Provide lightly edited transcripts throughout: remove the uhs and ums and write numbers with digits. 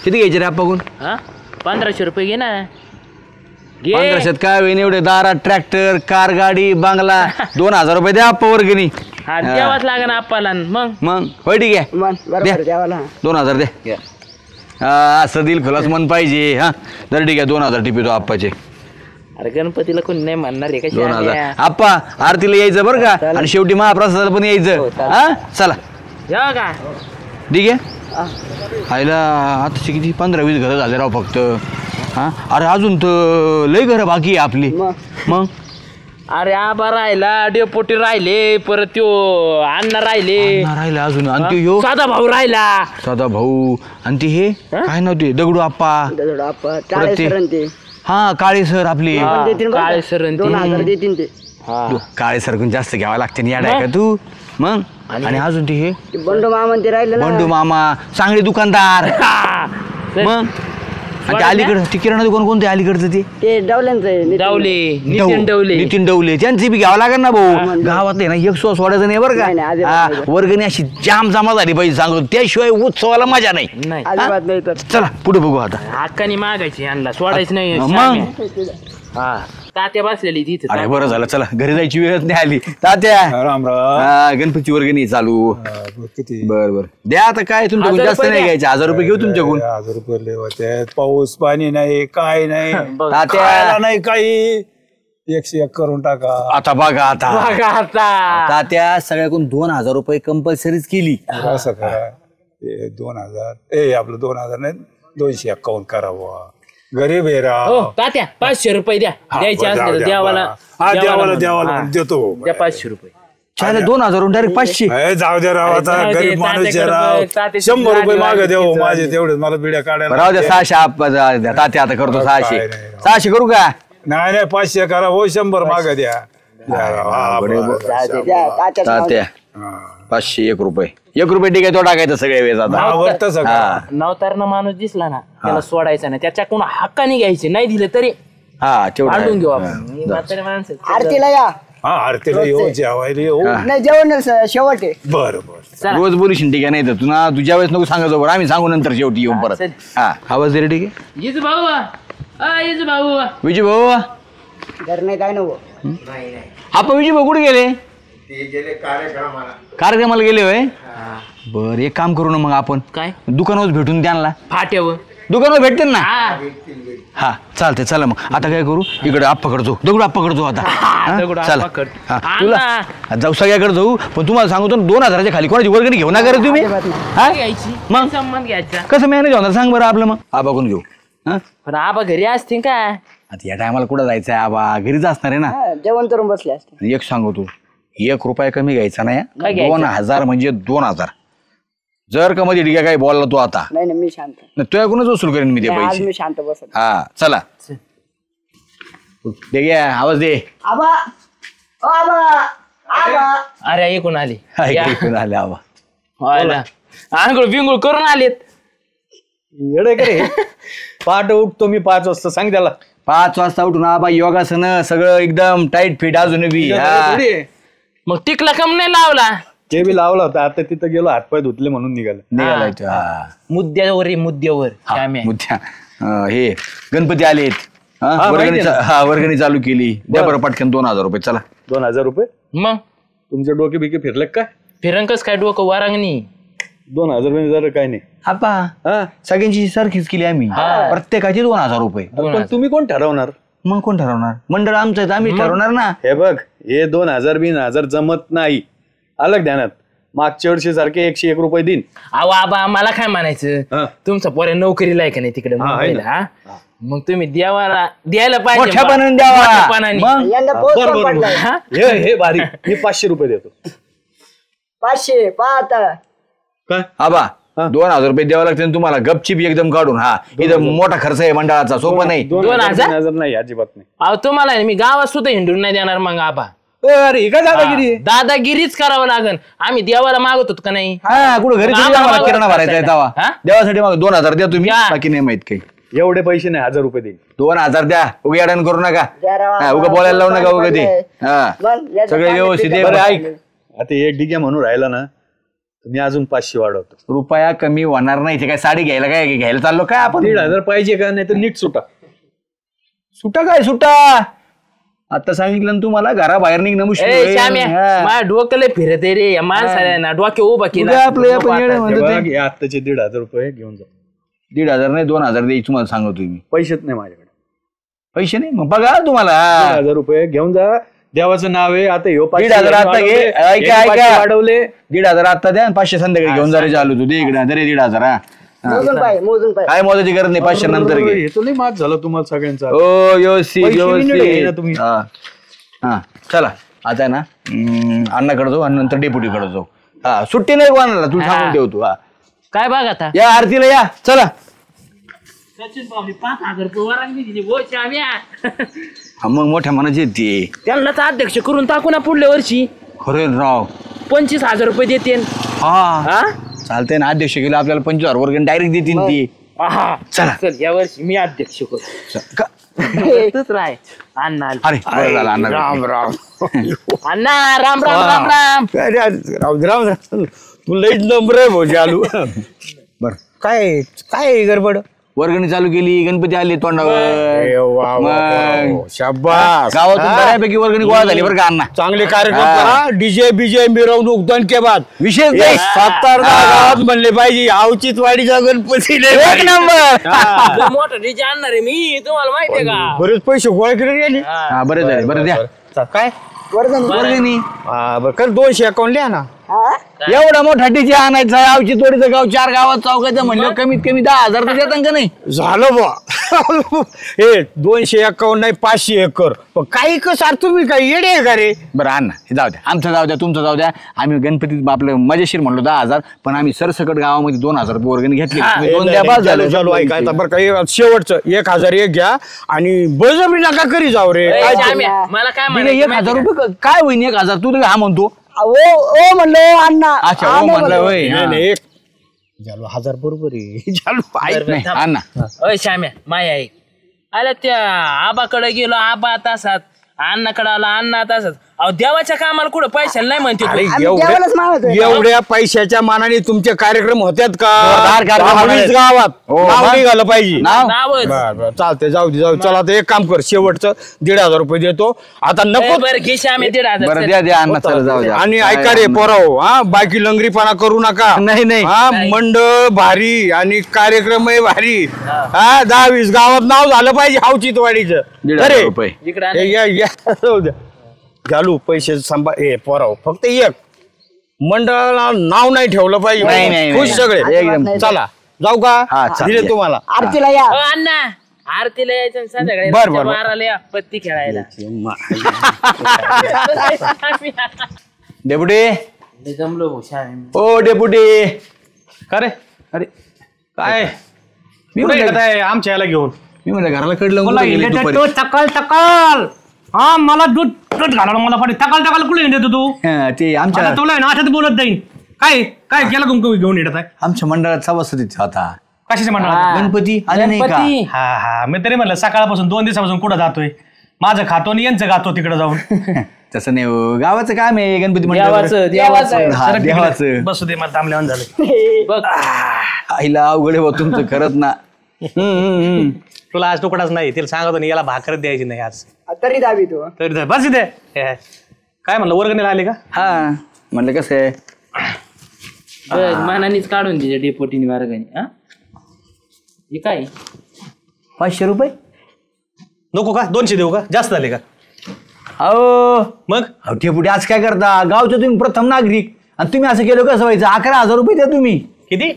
किती घ्यायचे रे बघून? 1500 रुपये घे ना. 1500 काय होईन एवढे दारात ट्रॅक्टर कार गाडी बंगला 2000 रुपये द्या आप्पा वर्गणी. द्यावाच लागेल आपल्याला. मग होय ठीक आहे 2000 द्या. असं दिल खलास मन पाहिजे. हा तर ठीक आहे 2000 टिपितो आप्पाचे. अरे गणपतीला कोणी नाही म्हणणार आहे का? 2000 आप्पा आरतीला यायचं बरं का आणि शेवटी महाप्रसादाला पण यायचं. हा चला या का ठीक आहे. आईला आता किती 15-20 घरं झाले राव फक्त. हा अरे अजून तर लय घरं बाकी आहे आपली. मग अरे आबा राहिला डेपोटी राहिले परत त्यो अण्णा राहिले अजून आणि ते ह्यो साधा भाऊ राहिला. साधा भाऊ आणि ते हे काय नव्हते दगडू आप्पा. हा काळे सर आपले काळे सर काळे सरकून जास्त घ्यावं लागते याड आहे का तू. मग आणि अजून ते हे बंडू मामा ते राहिले बंडू मामा चांगले दुकानदार. मग ते अलीकडं ते किराणा दुकान कोणते अलीकडचं ते नितीन डवले त्यांची बी घ्यावं लागेल ना भाऊ. गावातले ना 100 सोडायचं नाही बरं का. वर्गणी अशी जाम जमा झाली पाहिजे सांगतो त्याशिवाय उत्सवाला मजा नाही. चला पुढे बघू आता. हक्कानी मागायची यांना सोडायचं नाही. मग तात्या बसलेली तिथे. अरे बरं झालं चला घरी जायची वेळच नाही आली. तात्या गणपती वर्गणी चालू. बर द्या आता काय तुमच्याकडून जास्त नाही घ्यायचे 1000 रुपये घेऊ तुमच्याकडून. 1000 रुपये लय होते. पाऊस पाणी नाही काय नाही तात्या नाही काही 101 करून टाका. आता बघा आता तात्या सगळ्याकडून 2000 रुपये कंपल्सरीच केली. असं करा 2000 आपलं 2000 नाही 251 करावं. गरीब आहे राव. तात्या 500 रुपये द्या. द्यायचे असले देवाला देतो. द्या 500 रुपये. 2000 डायरेक्ट 500. जाऊ द्या राव आता गरीब माणूस आहे राव. 100 रुपये मागे देऊ माझे तेवढे मला बिड्या काढायला. राहू द्या 600 तात्या आता करतो 600 करू का? नाही 500 करा हो 100 मागे द्या. तात्या 500 1 रुपये 1 रुपये ठीक आहे तो टाकायचं सगळ्या वेळेस आता. नवतारणा माणूस दिसला ना त्याला सोडायचा नाही. त्याच्याकडून हक्काने घ्यायचे नाही दिले तरी तेवढं घेऊ आपण. आरतीला या. आरतीला येऊ जेवायला येऊ. नाही जेवण शेवट आहे. बरं रोज बोलशील ठीक आहे नाही तर तुला तुझ्या वेळेस नको सांगायचं बरं आम्ही सांगू नंतर शेवटी येऊन परत. हा आवाज दे रे ठीक आहे. येजू भाऊ विजय भाऊ घर नाही काय नको. आपण विजय भाऊ कुठे गेले? कार्यक्रमाला गेले होय. बर एक काम करू ना मग आपण काय दुकानावर भेटून त्यांना फाट्यावर दुकानावर भेटते ना. हा चालते चला मग आता काय करू इकडे आप्पाकडे जाऊ दगडू आप्पाकडे जाऊ आता. चला तुला जाऊ सगळ्याकडे जाऊ पण तुम्हाला सांगतो 2000च्या खाली कोणाची वर्गणी घेऊ नका रे तुम्ही. मग संबंध घ्यायचा कसं मॅनेज होणार सांग बरं आपलं. मग आबाकडून घेऊ. पण आबा घरी असतील का? आता या टायमाला कुठं जायचंय आबा घरीच असणार आहे ना. जेवण करून बसले असते. एक सांगू तू 1 रुपया कमी घ्यायचा नाही. 2000 म्हणजे 2000. जर का मध्ये ठीक आहे काही बोलला तू आता नाही मी शांत. तुझ्याकडूनच वसूल करेन मी ते पैसे. मी शांत बसत. हा चला दे घ्या आवाज दे. आबा अरे ऐकून आली आले आबा आंघोळ बिंगुळ करून आलेत. येडे करे पहाटे उठतो मी 5 वाजता सांग त्याला. 5 वाजता उठून आबा योगासन सगळं एकदम टाईट फिट अजून बी. मग टिकला कम नाही लावला. ते बी लावला होता आता तिथं गेलो हातपाय धुतले म्हणून निघाला. मुद्द्यावर मुद्द्या हे गणपती आलेत. वर्गणी चालू केली. द्या बरं पटकन 2000 रुपये. चला 2000 रुपये. मग तुमचे डोके बिके फिरले काय? फिरंकच काय डोकं वारांगणी. 2000 रुपये जरा काय नाही आपा सगळ्यांची सारखीच केली आम्ही. प्रत्येकाची 2000 रुपये. पण तुम्ही कोण ठरवणार? मग कोण ठरवणार? मंडळ आमचं आहे आम्ही ठरवणार ना. हे बघ हे 2000 जमत नाही. अलग ध्यानात मागच्या वर्षी सारखे 101 रुपये दिन. अहो आबा मला काय म्हणायचं तुमचा पोऱ्या नोकरीला आहे का नाही तिकडे मुंबईला. मग तुम्ही देवाला द्यायला पाहिजे. हे भारी मी 500 रुपये देतो. 500 पाहता काय आबा 2000 रुपये द्यावं लागते तुम्हाला गपचिप एकदम काढून. हा इथं मोठा खर्च आहे मंडळाचा सोपा नाही. 2000 नाही अजिबात नाही. अहो तुम्हाला मी गावात सुद्धा हिंडून नाही देणार. मग आबा अरे काय दादागिरी? दादागिरीच करावं लागेल. आम्ही देवाला मागत होतो का नाही? कुठं घरी किराणा भरायचा आहे तेव्हा देवासाठी माग 2000 द्या तुम्ही. बाकी नाही माहित काही. एवढे पैसे नाही 1000 रुपये देईल. 2000 द्या. उगा अडण करू नका. उगा बोलायला लावू नका. उगा ते सगळे व्यवस्थित. ऐक आता एक डिग्या म्हणून राहिला ना मी अजून 500 वाढवतो. रुपया कमी होणार नाही. ते काय साडी घ्यायला चाललो काय आपण? 1,500 पाहिजे का? नाही तर नीट सुटा. सुटा काय सुटा? आता सांगितलं ना तुम्हाला, घराबाहेर निघणं मुश्किल ए आहे. श्याम्या, हा. माझ्या डोक्याला फिरत आहे रे या माणसाला ना, डोके उभा केला. उद्या आपलं आपण येडं म्हणतो ते. हे आत्ताचे 1,500 रुपये घेऊन जा. 1,500 नाही 2,000 द्यायची तुम्हाला सांगतो मी. पैसेच नाही माझ्याकडे. पैसे नाही मग बघा तुम्हाला. 1,500 रुपये घेऊन जा. देवाचं नाव आहे. आता ह्यो 1,500 आता घे. ऐका वाढवले. 1,500 आता द्या आणि 500 संध्याकाळी घेऊन जा रे. चालू तू दे इकडे. दे 1,500. हा. मोजून पाय काय मोजायची गरज नाही. 500 नंतर घे. हे तो लई मात झालं तुम्हाला सगळ्यांचा. ओ योसी पैसे नाही दिले ना तुम्ही. हा चला आता ना अण्णाकडे जाऊ आणि नंतर डेप्युटीकडे जाऊ. हा सुट्टी नाही कोणाला तू सांगून ठेवतो. हा काय बघ आता या आरतीला या चला. सचिन भाऊनी 5,000 रुपये वरांनी दिली. हो श्याम्या, हा मग मोठ्या मनाची येते. त्यांनाच अध्यक्ष करून टाकू ना पुढल्या वर्षी. खरे राव 25,000 रुपये देते. हा चालतंय ना. अध्यक्ष केलं आपल्याला 25,000 वर्ग डायरेक्ट देतील ती. चला. चल या वर्षी मी अध्यक्ष करतो. का- तूच राय अण्णा आले. अरे बरं झालं अण्णा. राम अण्णा राम राम राम राम. राम राम राम. तू लईच नंबर आहे भाऊ चालू. बरं काय काय गडबड? वर्गणी चालू केली. गणपती आले तोंडावर. मग शाबास. गावातून बऱ्यापैकी वर्गणी गोळा झाली बरं का अण्णा. चांगले कार्यक्रम हा. करा. डीजे बीजे मिरवणूक दणके बाद. विशेष नाही. 7 गावात म्हणले पाहिजे. अवचित वाडीचा गणपती लय एक भारी. नंबर. लय मोठा डीजे आणणार आहे मी, तुम्हाला माहितीये का? बरेच पैसे गोळा केले गेले. हा बरं झाले. बरं द्या काय वर्गणी. बरं कर 200 अकाउंट लिहा ना. एवढा मोठा डीजे आणायचा. आवची तोडीचं गाव 4 गावात चौकाचं म्हणलं कमीत कमी 10,000 तर देतात का नाही? झालं बा. हे 200 अकाउंट नाही 500 एकर. पण काही कसार तुम्ही काही येडे आहे का रे? बरं अण्णा हे जाऊ द्या. आमचं जाऊ द्या तुमचं जाऊ द्या. आम्ही गणपतीत आपलं मजेशीर म्हणलो 10,000 पण आम्ही सरसकट गावामध्ये 2,000 रुपये वर्गणी घेतली. तुम्ही 2 द्या बस झालं. चालू ऐका आता बरं काही शेवटचं 1,000 एक घ्या आणि बळजबरी नका करी जाऊ रे. ए, काय श्याम्या, मला काय दिले म्हणायचं 1,000 माहितीये रुपये काय होईन 1,000? तू तर हा म्हणतो. ओ म्हणलो अण्णा. अच्छा हो म्हणलं होय. नाही, हा. नाही, एक झालो 1000 बरोबर आहे. झालो का? ऐक. बरं, नाही थांब. अण्णा अय श्याम्या माया ऐक. आल्या त्या आबाकडे गेलो, आबा तासात. अण्णाकडे आला, अण्णा तासात. अहो देवाच्या कामाला कुठं पैशाला नाही म्हणते तू. अरे आम्ही देवालाच मानतोय. एवढ्या पैशाच्या मानाने तुमचे कार्यक्रम होत्यात का? जोरदार कार्यक्रम 10-20 होणार. गावात हो, नाव मग. निघालं पाहिजे. नाव नावच. बरं चालते जाऊ दे चला आता एक काम कर. शेवटचं 1,500 रुपये देतो आता ए, नको. बरं घे श्याम्या 1,500. बरं द्या द्या अण्णा चला जाऊ द्या. आणि ऐका रे पोराव, हा बाकी लंगरीपणा करू नका. नाही, नाही. हा मंडळ भारी आणि कार्यक्रमही भारी. हा 10-20 गावात नाव झालं पाहिजे हावचितवाडीचं. 1,500 रुपये. इकडे आण. जाऊ द्या. झालू पैसे सांभाळ. ए पोराव फक्त एक मंडळाला नाव नाही ठेवलं नाही, पाहिजे. नाही, खुश नाही. सगळे एकदम. चला जाऊ का? हा, चालेल. दिले तुम्हाला. आरतीला या. अ, अण्णा आरतीला यायचं आणि संध्याकाळी बरं, बरं. 12:00 या पत्ती खेळायला. डेपुटी लय जमलो भाऊ श्याम्या. ओ डेपुटी. का रे? अरे काय मी कुठे म्हणलं येत आहे आमच्या याला घेऊन? मी म्हणलं घराला कडलं बोला कुठे गेली इलेक्ट्रिक दुपारी? तो टकल टकल. हा मला दूध दूध घालावं मला पाठी टकल टकल कुठे येतो तू? हा, ते आमच्या आता तुला आहे ना अशात बोलत जाईन. काय काय केलं तुमचं घेऊन येत आहे? आमच्या मंडळात सभासदीचा होता कशाचे म्हणणार? गणपती आले नाही का? गणपती. हा हा मी तरी म्हणलं सकाळपासून 2 दिवसापासून कुठं जातोय. माझं खातो आणि यांचं खातो तिकडे जाऊन. तसं नाही हो. गावाचं काम आहे गणपती देवाचं देवाचं. हा, सरक तिकडे. देवाचं. बसू दे मला थांबल्यावर झालं. बघ आईला अवघड आहे बा तुमचं खरंच ना. तुला आज तुकडाच नाही. तिला सांगतो नाही याला भाकरच द्यायची नाही आज. तरी दाबी तू. तरी जा, बस इथे. हे, काय म्हणलं वर्गणीला आले का? हा म्हणलं कसं आहे बघ, मनानेच काढून दिले डेपोटीने वर्गाने. हा हे काय 500 रुपये. नको का? 200 देऊ का? जास्त झाले का? अहो मग अहो ठेपुटी आज काय करता? गावचे तुम्ही प्रथम नागरिक आणि तुम्ही असं केलं कसं व्हायचं? 11,000 रुपये द्या तुम्ही. किती?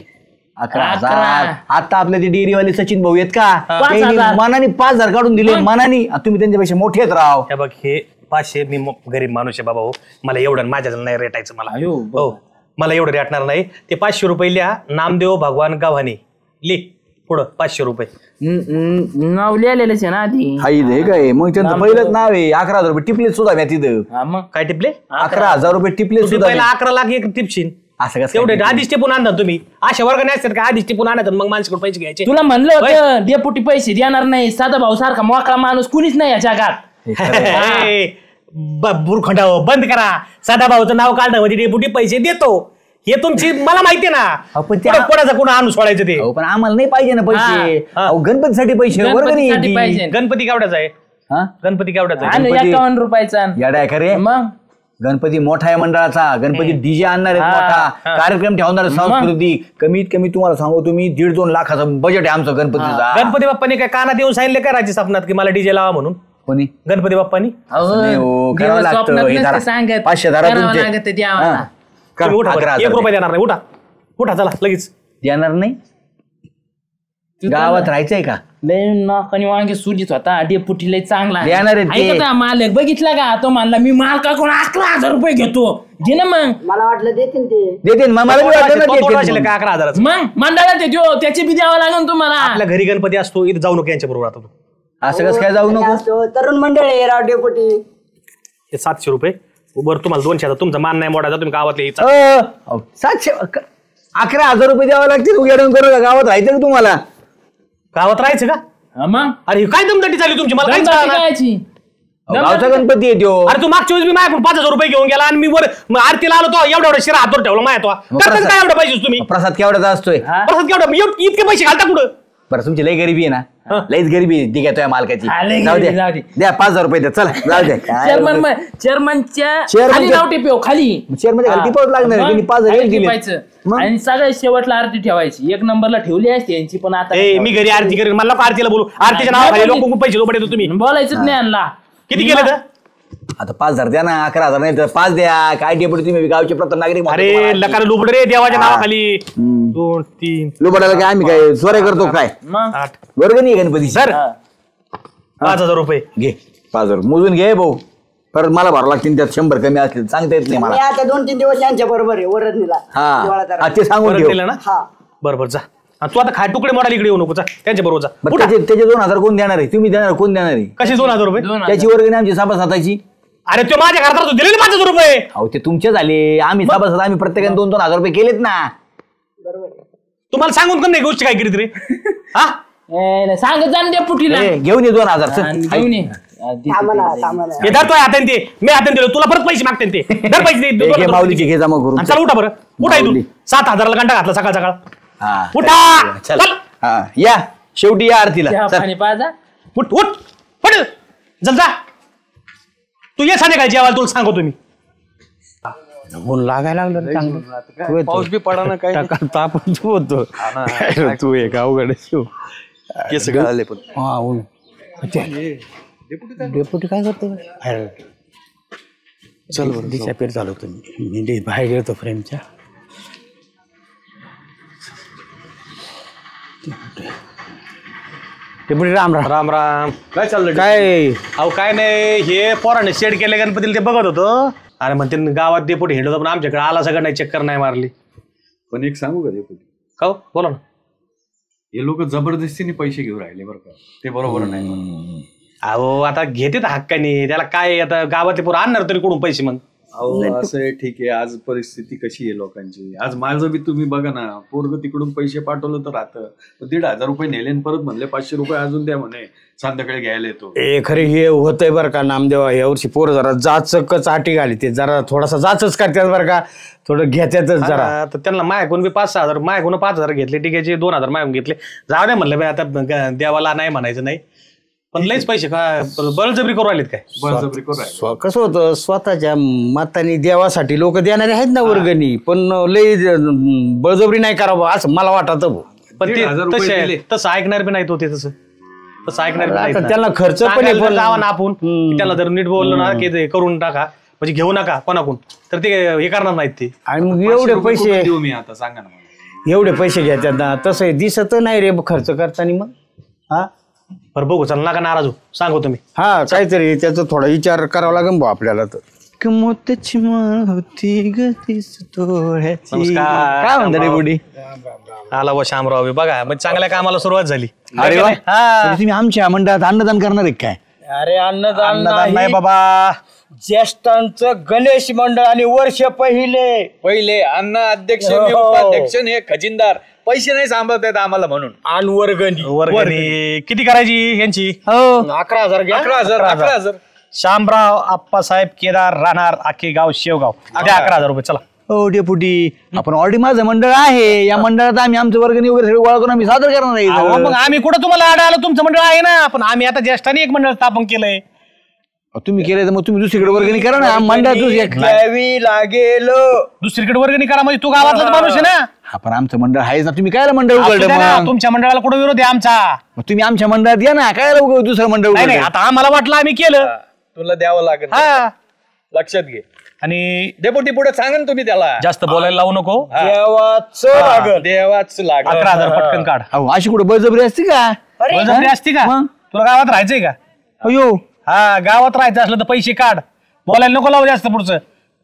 11,000. आता आपल्या ते डेअरीवाले सचिन भाऊ आहेत का? 5,000. त्यांनी मनाने 5,000 काढून दिले मनाने. तुम्ही त्यांच्यापेक्षा मोठे आहेत राव. हे बघ हे 500 मी गरीब माणूस आहे बाबा. हो मला एवढं माझ्या नाही रेटायचं मला. अयो, हो मला एवढं रेटणार नाही. ते 500 रुपये लिहा. नामदेव भगवान गाव्हाणे लिह पुढं 500 रुपये. नाव लिहिलेलंच आहे ना आधी. हाई दे काय मग त्यांचं पहिलंच नाव आहे. 11,000 रुपये टिपले सुद्धा म्या तिथं. हा मग काय टिपले? 11,000 रुपये टिपले तुम्ही सुद्धा पहिला म्या. 11 लाख एक टिपशील. असं कसं तेवढे काय? आधीच टिपून आणता तुम्ही. अशा वर्गाने असतात का आधीच टिपून आणतात मग माणसाकडे पैसे घ्यायचे? तुला म्हणलं होतं डेपोटी पैसे देणार नाही. साधा भाऊ सारखा मोकळा माणूस कुणीच नाही या जगात. बुरखंडा बंद करा. सदा भाऊचं नाव काढणं म्हणजे डेपुटी पैसे देतो. हे तुमची मला माहिती आहे ना पण ते- कोणाचा कोणा आणून सोडायचं ते अहो, पण आम्हाला नाही पाहिजे ना पैसे. हा. अहो, गणपतीसाठी पैसे वर्गणी गणपतीसाठी येते. पाहिजे. गणपती केवढ्याचा आहे हा? गणपती केवढ्याचा आहे आणि गणपती- 51 रुपयाचा याडा आहे खरे. मग गणपती मोठा आहे मंडळाचा. गणपती डीजे आणणार आहेत, मोठा कार्यक्रम ठेवणार आहे, संस्कृती. कमीत कमी तुम्हाला सांगू तुम्ही 1.5-2 लाखाचं बजेट आहे आमचं गणपतीचा. गणपती बाप्पाने काय कानात येऊन सांगितले काय राजी स्वप्नात की मला डीजे लावा म्हणून कोणी गणपती बाप्पानी नाही हो, करावं दिवस लागतं. स्वप्नात हे नसते धरा. सांगत. 500 धरा करावं तुमचे. लागतं ते द्यावं. हा. करा, तुम्ही उठा बरं. 11,000 1 रुपया देणार नाही उठा उठा चला लगेच देणार नाही. गावात राहायचंय का? लय नाकाने वांगे सुजीत होता डेपुटी लय चांगला देणार आहेत ते. ऐकता मालक बघितला का तो म्हणला मी मालकाकडून 11,000 रुपये घेतो घे ना मग मला वाटलं देतील ते. देते ना, मला बी वाटलं ना देतील काय म्हणून. 11,000 मग मंडळात येतो त्याची बी द्यावं लागेल तुम्हाला आपल्या घरी गणपती असतो इथे जाऊ नको यांच्या बरोबर आता तू असं कसं काय जाऊ नको. असतो, तरुण मंडळ आहे राव डेपुटी. हे 700 रुपये बरं तुम्हाला 200 आता तुमचा मान नाही मोडायचा तुम्ही गावातले यायचा. अहो, 700 11,000 रुपये द्यावं लागतील उघडून करू का? गावात राहायचं का तुम्हाला? गावात राहायचं का हा मग अरे ही काय दमदाटी चालली तुमची मला काहीच दमदाटी कळलं नाही. करायची. अहो, गावचा गणपती येतो. अरे तू मागच्या वेळेस मी माझ्याकडून 5,000 रुपये घेऊन गेला आणि मी वर मग आरतीला आलो तो एवढा शिरा हातवर ठेवला माया तो करतात काय एवढं पाहिजे तुम्ही प्रसाद केवढ्याचा असतोय? परत केवढं इतके पैसे घालता कुठं बरं तुमची लई गरिबी आहे ना, लईच गरिबी आहे. ती घेतोय मालकाची. हा, लई जाऊ गरिबी, द्या जाऊ दे. द्या 5,000 रुपये द्या. चला जाऊ द्या. चेअरमनच्या Chairman खाली च्या- नाव टिपेव खाली Chairman च्या खाली टिपावंच लागणार आहे. मग त्यांनी 5,000 खाली दिले. टिपायचं. मग? आणि सगळ्यात शेवटला आरती ठेवायची 1 नंबरला ठेवली असते यांची पण आता ए मी घरी आरती करेन मला नको आरतीला बोलू आरतीच्या नावाखाली लोक पैसे जोडे देतो तुम्ही बोलायचंच नाही आणला किती केलं तर आता 5,000 द्या ना. 11,000 नाही तर 5 द्या. काय डेपुटी तुम्ही गावचे प्रथम नागरिक म्हणतो अरे तुम्हाला. लकार लुबड रे देवाच्या नावाखाली 2 3 लुबाडाला काय आम्ही काय स्वरे करतो काय? मग 8 वर्गणी आहे गणपती. सर 5,000 रुपये घे 5,000 मोजून घे भाऊ. परत मला भरावं लागतील त्यात 100 कमी असतील सांगता येत नाही मी मला. आता 2-3 दिवस यांच्या बरोबर आहे वरदनीला. दिवाळा हा जरा. ते सांगून परत ठेव. दिलं ना हा. बरोबर जा आणि तू आता खाय तुकडे मोडाला इकडे येऊ नको जा त्यांच्या बरोबर जा बरं उठा. त्याचे 2,000 कोण देणार आहे? तुम्ही देणार, कोण देणार आहे? कशी 2,000 रुपये त्याची वर्गणी आमची सभासदाची. अरे तो माझ्या घरात दिले ना 5,000 रुपये अहो ते तुमचे झाले. आम्ही सभासद आम्ही प्रत्येकाने 2-2 हजार रुपये केलेत ना. तुम्हाला सांगून पण नाही गोष्ट काय केली रे हा सांगत जा ना डेपुटीला ए, घेऊन ये 2,000 चल. आणि घेऊन ये. थांबा ना, थांबा ना. हे धरतोय हाताने ते मी हाताने दिलो तुला परत पैसे मागते ते धर पैसे दे, ए, घे 2,000 माऊलीची घे जमा करून. आणि चला उठा बरं उठा माऊली. इथून 7,000ला घंटा घातला सकाळ सकाळ हा. उठा चल. चल हा या शेवटी या आरतीला. चहा चल. पाणी पाजा उठ उठ पड चल जा तू ये संध्याकाळी जेवायला तुला सांगतो तुम्ही ऊन लागायला लागलं चांगलं. पाऊस बी पडा ना काय तापून होतो तू एक अवघड केस गळाले पण हा ऊन डेपुटी काय करतो बाहेर चल बरं डिसअपिअर झालो तुम्ही मी बाहेर गेलो फ्रेमच्या डेपुटी राम राम राम राम काय चाललं काय अहो काय नाही हे पोराने शेड केले गणपतीला ते बघत होतो अरे म्हणते गावात डेपुटी हिंडत पण आमच्याकडे आला सगळं नाही चक्कर नाही मारली पण एक सांगू का डेपुटी का हो? बोला ना हे लोक जबरदस्तीने पैसे घेऊन राहिले बरं का ते बरोबर नाही अहो आता घेते हक्काने त्याला काय आता गावातले पोरं आणणार तरी कुठून पैसे मग अहो असं आहे ठीक आहे आज परिस्थिती कशी आहे लोकांची आज माझं बी तुम्ही बघा ना पोरग तिकडून पैसे पाठवलं तर राहतं 1,500 रुपये नेले आणि परत म्हणले 500 रुपये अजून द्या म्हणे संध्याकाळी घ्यायला येतो ए खरे हे होतंय बरं का नामदेवा यावर्षी पोरं जरा जाचकच आटी घाली ते जरा थोडासा जाचच करतात बरं का थोडं घेतातच जरा तर त्यांना मायकून बी 5,000 मायकून 5,000 घेतले टिकेचे 2,000 मायकून घेतले जाऊ दे म्हणलं बे आता देवाला नाही म्हणायचं नाही पण लईच पैसे काय बळजबरी करू राहिलेत काय बळजबरी करू राहिले. कसं होतं स्वतःच्या मताने देवासाठी लोक देणारे आहेत ना वर्गणी पण लई बळजबरी नाही करावं असं मला वाटत पण ते 1,500 रुपये तसे दिले. तसं ऐकणार बी नाही तो ते तसं ऐकणार बी नाहीत आता ना. त्यांना खर्च पण आहे सांगायला पण- जावा ना आपण की त्याला जर नीट बोललो ना की ते करून टाका म्हणजे घेऊ नका कोणाकून तर ते हे करणार नाहीत ते आणि मग 500 एवढे रुपये पैसे कुठून देऊ मी आता सांगा ना मला. एवढे पैसे घेतात ना तसं दिसत नाही रे खर्च करताना मग हा बरं बघू चल नका नाराज हो सांगू तुम्ही हा काहीतरी त्याचा थोडा विचार करावा लागेल भाऊ आपल्याला तर मोत्याची माळ होती गतीस तोळ्याची. नमस्कार. काय म्हणता रे बुडी? आला व शामराव बी. बघा मग चांगल्या कामाला सुरुवात झाली अरे वा. हा. म्हणजे तुम्ही आमच्या मंडळात अन्नदान करणार आहे काय? अरे अन्नदान नाही बाबा ज्येष्ठांचं गणेश मंडळ आणि वर्ष पहिले अन्न अध्यक्ष मी उपाध्यक्ष आणि हे खजिनदार पैसे नाही सांभाळता येत आम्हाला म्हणून वर्गणी वर्गणी किती करायची यांची 11,000 घ्या 11,000 शामराव आप्पासाहेब केदार राहणार आखे गाव शेवगाव द्या 11,000 रुपये चला हो डेपुटी आपण ऑलरेडी माझं मंडळ आहे या मंडळात आम्ही आमचं वर्गणी वगैरे सगळं गोळा करून आम्ही सादर करणार आहे अहो, इथं. मग आम्ही कुठं तुम्हाला आड आलो, तुमचं मंडळ आहे ना. पण आम्ही आता ज्येष्ठाने एक मंडळ स्थापन केलंय. तुम्ही केले तर मग तुम्ही दुसरीकडे वर्गणी करा ना मंडळात द्यावी लागेल. दुसरीकडे वर्गणी करा म्हणजे तू गावातलाच माणूस आहे ना. आपण आमचं मंडळ आहेच ना तुम्ही काय मंडळ असू उघडलं द्या ना, मग? तुमच्या मंडळाला कुठं विरोध आहे आमचा? मग तुम्ही आमच्या मंडळात या ना काय दुसरं मंडळ नाही नाही, उघडलं? आता आम्हाला वाटलं आम्ही केलं. तुला द्यावं लागेल, हा. लक्षात घे. आणि डेपुटी पुढे सांगा ना तुम्ही त्याला. जास्त बोलायला लावू नको. देवाच लागल. 11,000 पटकन काढ. अहो अशी कुठे बळजबरी असते का? बळजबरी असती का? मग? तुला गावात राहायचंय का? अयो हा, गावात राहायचं असलं तर पैसे काढ. बोलायला नको लावू जास्त पुढचं.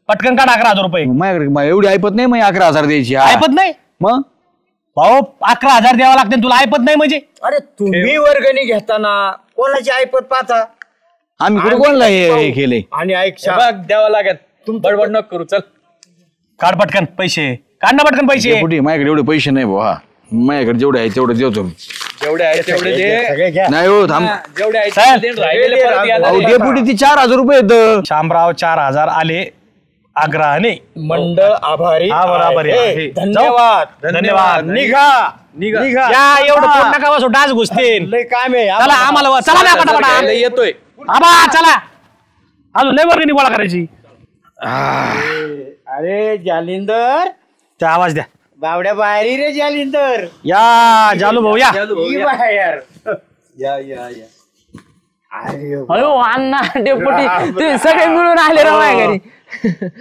पटकन काढ 11,000 रुपये. माझ्याकडे एवढी ऐपत नाही मग 11,000 द्यायची हा. ऐपत नाही मग भाऊ, 11,000 द्यावा लागते तुला, ऐपत नाही म्हणजे? अरे तुम्ही वर्गणी घेताना कोणाची ऐपत पाहता आम्ही कुठे कोणला हे केले आणि ऐक बघ द्यावं लागेल. बडबड नको करू, चल. काढ पटकन पैसे, काढ ना पटकन पैसे. डेपुटी माझ्याकडे एवढे पैसे नाही भाऊ. हा माझ्याकडे जेवढे आहे तेवढे देतो मी. जेवढे आहे तेवढे दे. नाही हो थांब. जेवढे आहे चल. तेवढे दे. राहिलेले परत यायला अहो दे. डेपुटी ती 4,000 रुपये येतं. शामराव 4,000 आले आग्रहाने. मंडळ आभारी आभारी आहे. धन्यवाद धन्यवाद. निघा निघा या, एवढं पोट नका वाजू, डास घुसतील. लय काम आहे चला आम्हाला चला ना पटापटा. राहिलं येतोय. आबा चला, अजून लय वर्गणी गोळा करायची. अरे जालिंदर त्या आवाज द्या. बावड्या बाहेर रे जालिंदर या जालू भाऊ या. ये बाहेर या अयो अण्णा डेपुटी तुम्ही सगळे मिळून आले राव माझ्या घरी.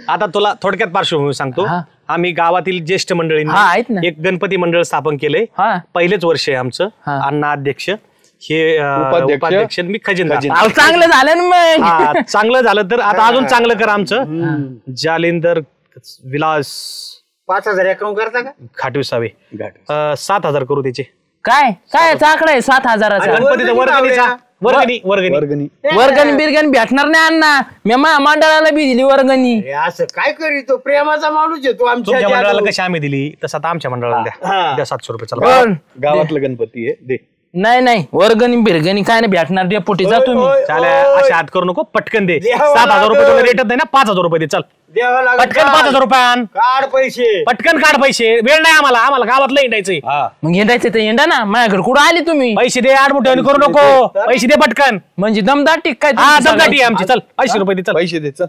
आता तुला थोडक्यात पार्श्वभूमी सांगतो. आम्ही गावातील ज्येष्ठ हा, आहेत मंडळींनी ना. एक गणपती मंडळ स्थापन केलंय. हा. पहिलेच वर्ष आहे आमचं. अण्णा अध्यक्ष, हे उपाध्यक्ष, मी खजिनदार. अहो, चांगलं झालं ना मग. हा, चांगलं झालं तर आता अजून चांगलं कर आमचं. जालिंदर विलास 5,000 अकाउंट करता का खाटविसावे 7,000 करू त्याचे. काय काय आकडा आहे 7,000चा. गणपतीचा वर्गणीचा वर्गणी वर्गणी बिरगणी भेटणार नाही अण्णा. मी माझ्या मंडळाला बी दिली वर्गणी. हे असं काय करीतो प्रेमाचा माणूस आहे तो तुमच्या आमच्या मंडळाला कशी आम्ही दिली तसं आता आमच्या मंडळाला द्या 700 रुपये. चला, पण गावातलं गणपती आहे दे. नाही नाही वर्गणी बिरगणी काय नाही भेटणार डेपुटी. जा तुम्ही. चालेल, असे हात करू नको, पटकन दे. 7,000 रुपये तुला रेटत नाही ना, 5,000 रुपये दे. चल द्यावं लागेल. पटकन 5,000 रुपये आण. काढ पैसे पटकन काढ पैसे. वेळ नाही आम्हाला गावातलं हिंडायचंय. मग हिंडायचं तर हिंडा ना. माझ्याकडे कुठं आली तुम्ही? पैसे दे, आडमुठ्याने करू नको. पैसे दे पटकन. म्हणजे दमदाटी काय हा, तुमची दमदाटी सगळ्यांची? आमची. चल 500 रुपये दे. चल पैसे दे, चल.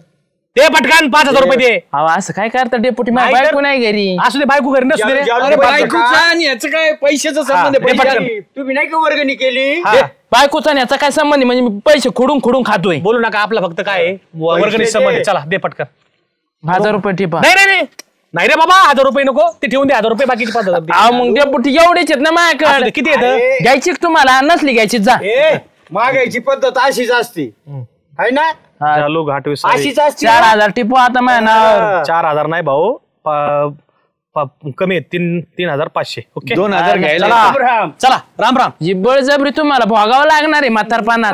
दे पटकन 5,000 रुपये दे. अहो असं काय करता डेपुटी? माझ्या नाही तर- बायको नाही घरी. असू दे, बायको घरी नसू दे. जालू- अरे बायकोचा आणि याचं काय पैशाचा संबंध आहे? दे पैसे पटकन. आले. तुम्ही नाही का वर्गणी केली हा. बायकोचा आणि याचा काय संबंध आहे? म्हणजे मी पैसे खोडून खोडून खातोय. बोलू नका, आपलं फक्त काय आहे, वर्गणी संबंध आहे. चला दे पटकन. 1,000 रुपये टिपा. नाही नाही नाही नाही रे बाबा, 1,000 रुपये नको, ते ठेवून दे. 1,000 रुपये बाकीचे 5,000 दे. अहो मग डेपुटी एवढेच आहेत ना असू माझ्याकडे. दे, किती येतं? घ्यायची का तुम्हाला? नसली घ्यायची जा. ए मागायची पद्धत अशीच असते है ना चालू घाटविसावे. अशीच असते 4,000 टिपू आता माझ्या नावावर. 4,000 नाही भाऊ, कमी आहे. 3,500. ओके, 2,000 घ्यायला चला चला, राम राम. जी बळजबरी तुम्हाला भोगावं लागणार आहे म्हातारपणात.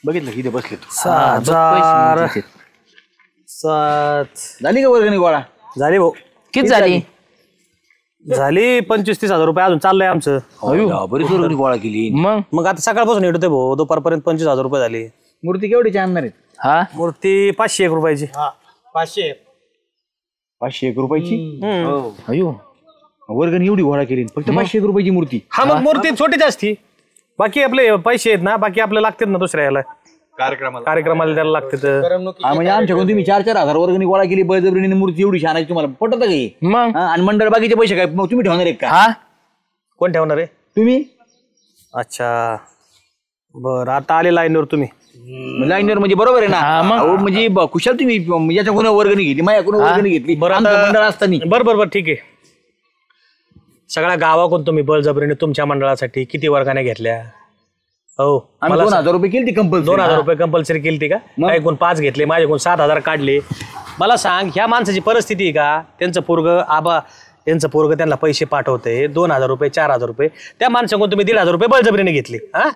बघितलं किती बसले तू. 6,000 झाली का वर्गणी गोळा? झाली भाऊ, किती झाली? झाली 25-30,000 रुपये. अजून चाललंय आमचं. बरीच वर्गणी गोळा केली. मग आता सकाळपासून येतोय भाऊ, दुपारपर्यंत 25,000 रुपये झाली. मूर्ती केवढीची आणणार आहेत? हा मूर्ती 501 रुपयाची. 500 501 रुपयाची. अयो वर्गणी एवढी गोळा केली फक्त 501 रुपयाची मूर्ती. हा, मग मूर्ती छोटीच असती. बाकी आपले पैसे आहेत ना, बाकी आपले लागतात ना दुसऱ्या याला कार्यक्रमाला त्याला लागतात. हा, म्हणजे आमच्याकडून तुम्ही 4,000 वर्गणी गोळा केली बळजबरीने मूर्ती एवढी आणायची तुम्हाला पटत का हे? मग हा, आणि मंडळ बाकीचे पैसे काय मग तुम्ही ठेवणार एक का? हा कोण ठेवणार आहे? तुम्ही अच्छा बर, आता आले लाईनवर तुम्ही. लाईनर म्हणजे बरोबर आहे ना. अहो, म्हणजे कुशाल तुम्ही याच्याकडून वर्गणी घेतली माझ्याकडून वर्गणी घेतली. बरं, आमचं आता- मंडळ असताना बरं ठीक आहे. सगळ्या गावाकडून तुम्ही बळजबरीने तुमच्या मंडळासाठी किती वर्गाने घेतल्या? हो, आम्ही 2,000 रुपये केली ती कंपल्सरी. 2,000 रुपये कंपल्सरी केली का? माझ्याकडून 5 घेतले, माझ्याकडून 7,000 काढले. मला सांग, ह्या माणसाची परिस्थिती आहे का? त्यांचं पोरग त्यांना पैसे पाठवते 2,000 रुपये 4,000 रुपये. त्या माणसाकडून तुम्ही 1,500 रुपये बळजबरीने घेतले. हा,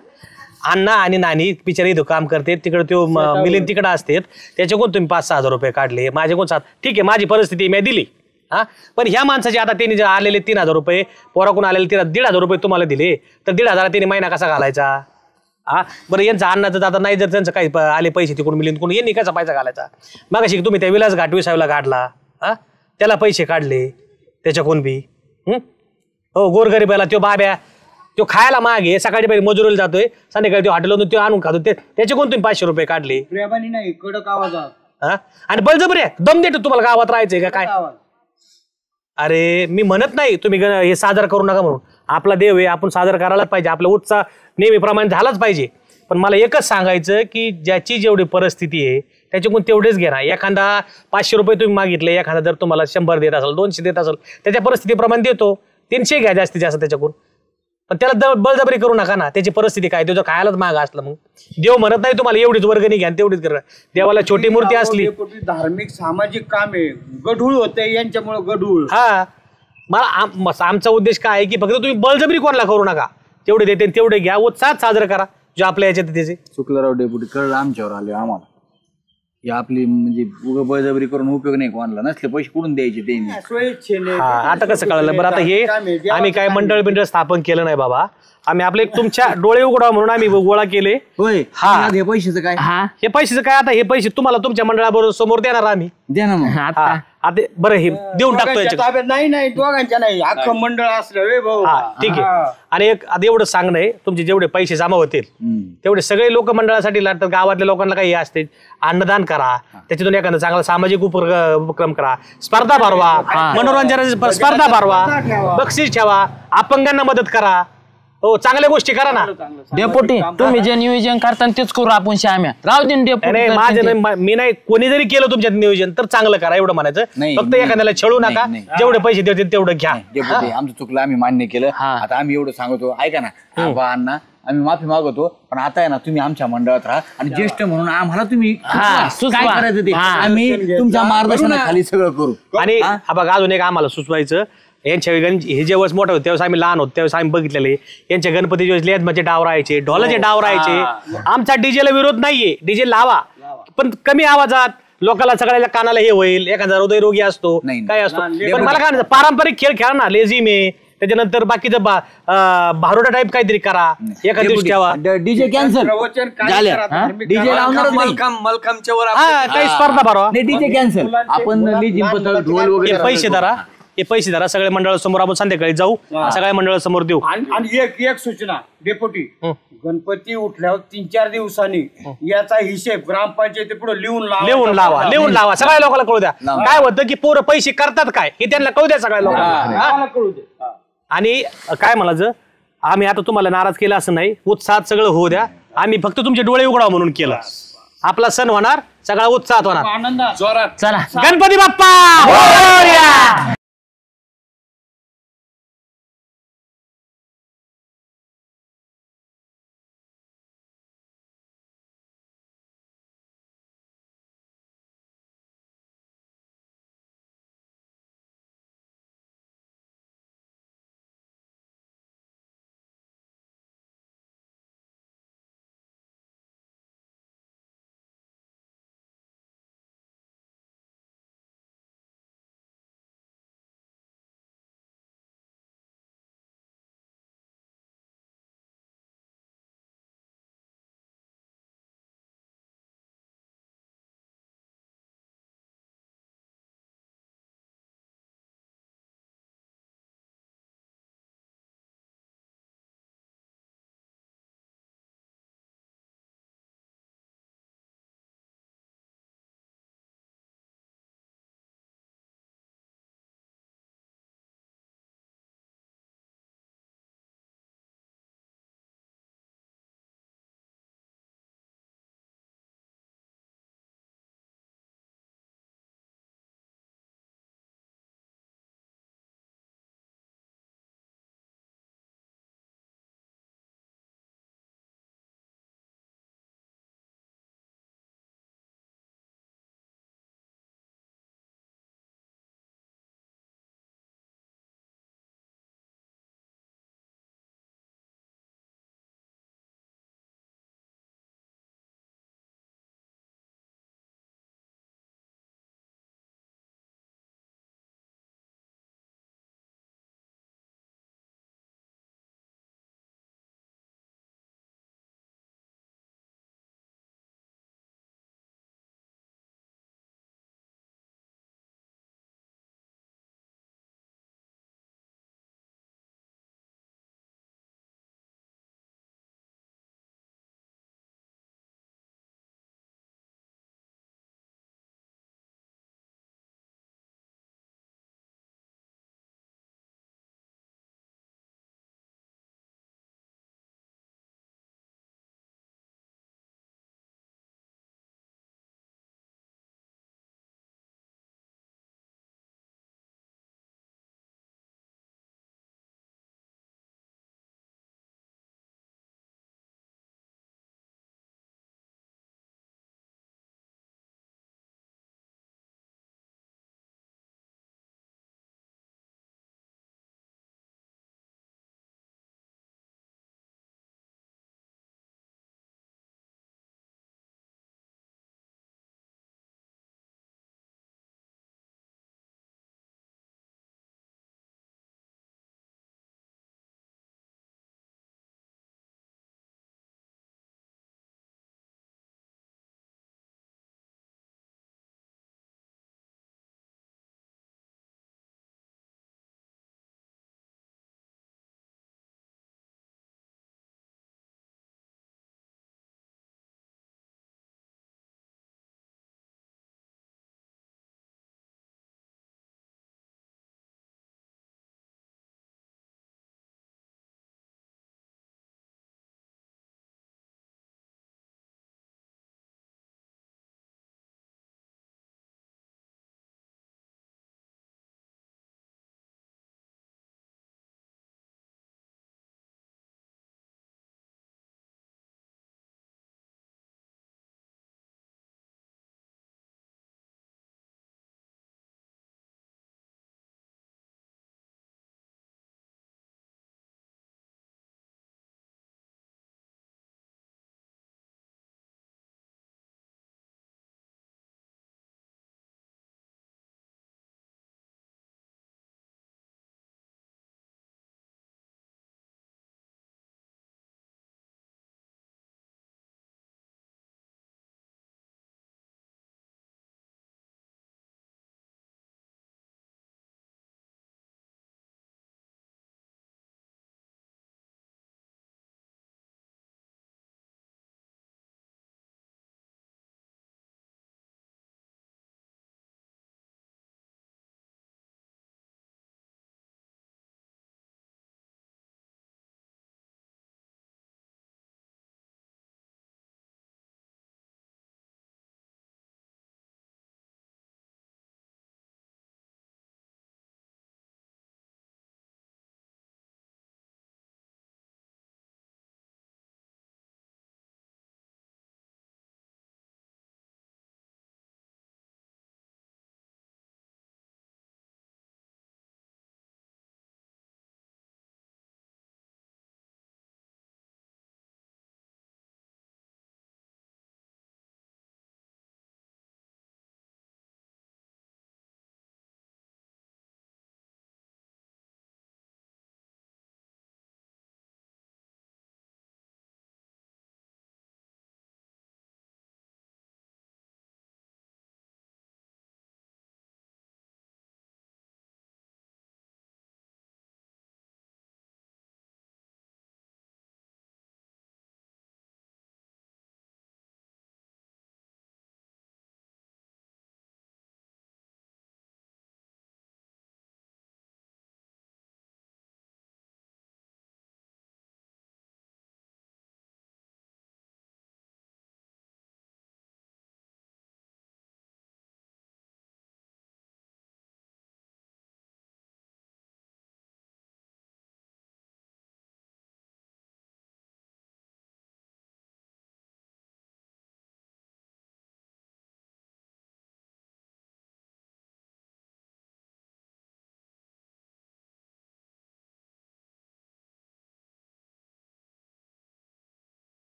अण्णा आणि नानी बिचारी इथं काम करते, तिकडे तो मिलिंद तिकडे असते, त्याच्याकडून तुम्ही 5-6,000 रुपये काढले. माझ्याकडून 7. ठीक आहे, माझी परिस्थिती मी दिली. हा, पण ह्या माणसाचे आता त्यांनी जे आलेले 3,000 रुपये, पोराकडून आलेले 1,500 रुपये तुम्हाला दिले, तर 1,500 त्यांनी महिना कसा घालायचा? हा, बरं, यांचं अन्नाचं आता नाही, जर त्यांचं काही आले पैसे तिकडून मिलिंद कोण, यांनी कसा पैसा घालायचा? मग तुम्ही त्या विलास घाटविसावेला काढला. हा, त्याला पैसे काढले त्याच्या कोण बी हो गोरगरीबाला तो बाब्या तो खायला मागे सकाळी पहिले मजुरीला जातोय संध्याकाळी तो हॉटेलमधून तो आणून खातो त्याचे कोण तुम्ही 500 रुपये काढले प्रेमाने नाही कडक आवाजात. हा आणि बळजबरी आहे दम देतो तुम्हाला गावात राहायचंय का काय अरे मी म्हणत नाही तुम्ही हे सादर करू नका म्हणून आपला देव आहे आपण सादर करायलाच पाहिजे आपला उत्साह नेहमीप्रमाणे झालाच पाहिजे पण मला एकच सांगायचं की ज्याची जेवढी परिस्थिती आहे त्याच्याकडून तेवढेच घ्या एखादा 500 रुपये तुम्ही मागितले एखादा जर तुम्हाला 100 देत असेल 200 देत असेल त्याच्या परिस्थितीप्रमाणे देतो 300 घ्या जास्तीत जास्त त्याच्याकडून पण त्याला बळजबरी करू नका ना त्याची परिस्थिती काय तो खायलाच माग असलं मग देव म्हणत नाही तुम्हाला एवढीच वर्गणी घ्या तेवढीच करा देवाला छोटी मूर्ती असली धार्मिक सामाजिक काम आहे गढूळ होते यांच्यामुळे गढूळ. हा मला आमचा उद्देश काय आहे की फक्त तुम्ही बळजबरी कोणाला करू नका तेवढे देते तेवढे घ्या उत्साहात साजरं करा जो आपल्या याच्यात त्याचे चुकलं राव डेपुटी कळलं आमच्यावर आले आम्हाला ही आपली म्हणजे उगं बळजबरी करून उपयोग नाही कोणाला नसले पैसे कुठून द्यायचे ते आता कसं कळलं बरं आता हे आम्ही काय मंडळ बिंडळ स्थापन केलं नाही बाबा आम्ही आपले तुमच्या डोळे उघडावं म्हणून आम्ही गोळा केले होय हा हे पैशाचं काय हे पैशाचं काय आता हे पैसे तुम्हाला तुमच्या मंडळाबरोबर समोर देणार आम्ही द्या ना मग हा आता बरं हे देऊन टाकतो याच्यात नाही दोघांच्या नाही अख्खं मंडळ असलं भाऊ. हा ठीक आहे आणि एक आता एवढं सांगणं आहे तुमचे जेवढे पैसे जमा होतील तेवढे सगळे लोक मंडळासाठी लागतात गावातल्या लोकांना काही हे असते अन्नदान करा त्याच्यातून एखादं चांगला सामाजिक उपक्रम करा स्पर्धा भरवा मनोरंजनाची स्पर्धा भरवा बक्षीस ठेवा अपंगांना मदत करा हो चांगल्या गोष्टी करा ना डेपुटी तुम्ही जे नियोजन करता तेच करू आपण श्याम्या राहू दे नाही माझं मी नाही कोणी जरी केलं तुमच्यात नियोजन तर चांगलं करा एवढं म्हणायचं फक्त एखाद्याला छळू नका जेवढे पैसे देतील तेवढं घ्या डेपुटी आमचं चुकलं आम्ही मान्य केलं आता आम्ही एवढं सांगतो ऐका ना आबा अण्णा आम्ही माफी मागवतो पण आता आहे ना तुम्ही आमच्या मंडळात राहा आणि ज्येष्ठ म्हणून आम्हाला तुम्ही काय करायचं ते आम्ही तुमच्या मार्गदर्शनाखाली सगळं करू आणि बघा अजून एक आम्हाला सुचवायचं यांच्या हे जेव्हा मोठं होतं त्यावेळेस आम्ही लहान होतो त्यावेळेस आम्ही बघितलेले यांच्या गणपती वेळेस लेझमध्ये डाव राहायचे ढोलाचे डाव राहायचे आमचा डीजेला विरोध नाहीये डीजे लावा पण कमी आवाजात लोकांना सगळ्याच्या कानाला हे होईल एखादा हृदयरोगी असतो काय असतो पण मला काय पारंपरिक खेळ खेळा ना लेझिम आहे त्याच्यानंतर बाकीचं भारोडा टाईप काहीतरी करा एका दिवशी ठेवा डीजे कॅन्सल डीजे लावणार मलखामच्या वर काही स्पर्धा भरवा डीजे कॅन्सल आपण ढोल वगैरे पैसे धरा सगळ्या मंडळासमोर आपण संध्याकाळी जाऊ सगळ्या मंडळासमोर देऊ आणि एक सूचना डेपुटी गणपती उठल्यावर 3-4 दिवसांनी याचा हिशेब ग्रामपंचायती पुढे लिहून लावा सगळ्या लोकांना कळू द्या काय होतं की पोरं पैसे करतात काय हे त्यांना कळू द्या सगळ्या लोकांना कळू दे. आणि काय म्हणायचं आम्ही आता तुम्हाला नाराज केलं असं नाही उत्साहात सगळं होऊ द्या आम्ही फक्त तुमचे डोळे उघडावं म्हणून केलं आपला सण होणार सगळा उत्साहात होणार आनंद जोरात चला गणपती बाप्पा